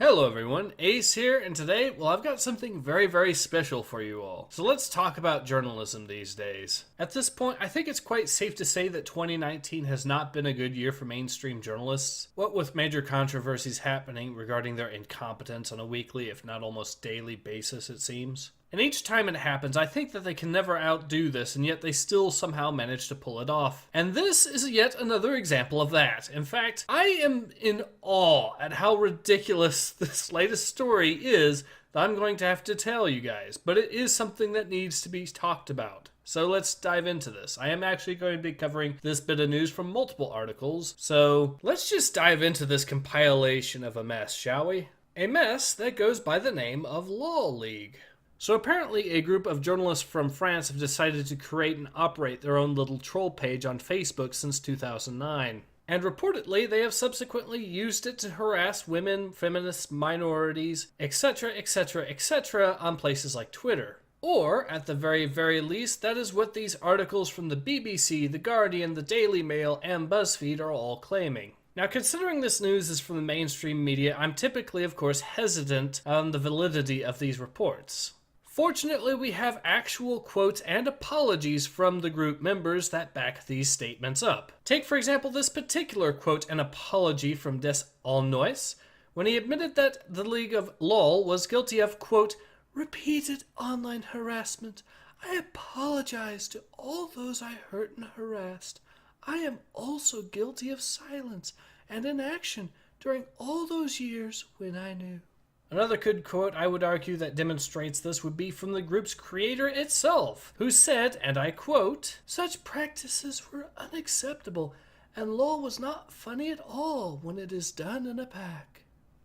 Hello everyone, Ace here, and today, I've got something very special for you all. So let's talk about journalism these days. At this point, I think it's quite safe to say that 2019 has not been a good year for mainstream journalists. What with major controversies happening regarding their incompetence on a weekly, if not almost daily basis, it seems. And each time it happens, I think that they can never outdo this, and yet they still somehow manage to pull it off. And this is yet another example of that. In fact, I am in awe at how ridiculous this latest story is that I'm going to have to tell you guys. But it is something that needs to be talked about. So let's dive into this. I am actually going to be covering this bit of news from multiple articles. So let's just dive into this compilation of a mess, shall we? A mess that goes by the name of Law League. So apparently a group of journalists from France have decided to create and operate their own little troll page on Facebook since 2009. And reportedly, they have subsequently used it to harass women, feminists, minorities, etc., on places like Twitter. Or, at the very least, that is what these articles from the BBC, The Guardian, the Daily Mail, and BuzzFeed are all claiming. Now, considering this news is from the mainstream media, I'm typically, of course, hesitant on the validity of these reports. Fortunately, we have actual quotes and apologies from the group members that back these statements up. Take, for example, this particular quote and apology from Des Aulnois, when he admitted that the League of LOL was guilty of, quote, repeated online harassment. I apologize to all those I hurt and harassed. I am also guilty of silence and inaction during all those years when I knew. Another good quote I would argue that demonstrates this would be from the group's creator itself, who said, and I quote, such practices were unacceptable, and LOL was not funny at all when it is done in a pack.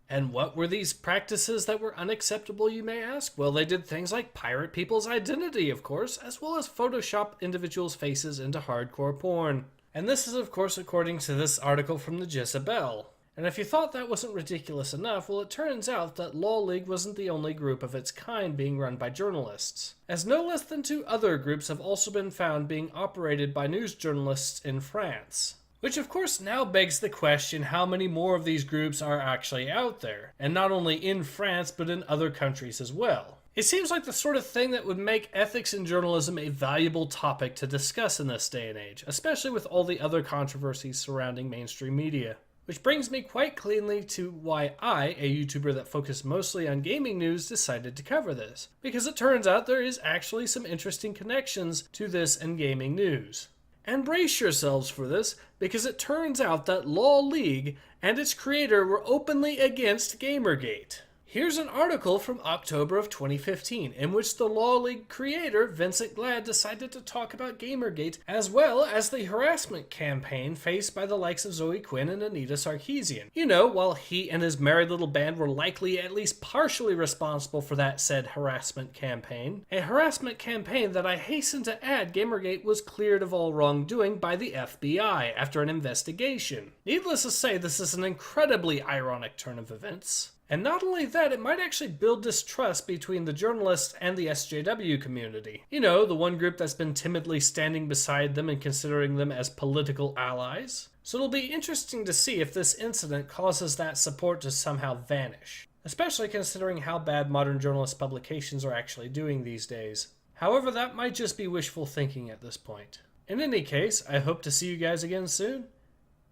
And what were these practices that were unacceptable, you may ask? Well, they did things like pirate people's identity, of course, as well as Photoshop individuals' faces into hardcore porn. And this is, of course, according to this article from the Jezebel. And if you thought that wasn't ridiculous enough, well, it turns out that Law League wasn't the only group of its kind being run by journalists, as no less than 2 other groups have also been found being operated by news journalists in France. Which of course now begs the question how many more of these groups are actually out there, and not only in France but in other countries as well. It seems like the sort of thing that would make ethics in journalism a valuable topic to discuss in this day and age, especially with all the other controversies surrounding mainstream media. Which brings me quite cleanly to why I, a YouTuber that focused mostly on gaming news, decided to cover this. Because it turns out there is actually some interesting connections to this and gaming news. And brace yourselves for this, because it turns out that Law League and its creator were openly against Gamergate. Here's an article from October of 2015, in which the Law League creator, Vincent Glad, decided to talk about Gamergate, as well as the harassment campaign faced by the likes of Zoe Quinn and Anita Sarkeesian. You know, while he and his merry little band were likely at least partially responsible for that said harassment campaign. A harassment campaign that I hasten to add Gamergate was cleared of all wrongdoing by the FBI after an investigation. Needless to say, this is an incredibly ironic turn of events. And not only that, it might actually build distrust between the journalists and the SJW community. You know, the one group that's been timidly standing beside them and considering them as political allies. So it'll be interesting to see if this incident causes that support to somehow vanish. Especially considering how bad modern journalist publications are actually doing these days. However, that might just be wishful thinking at this point. In any case, I hope to see you guys again soon.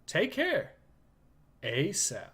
Take care. Ace out.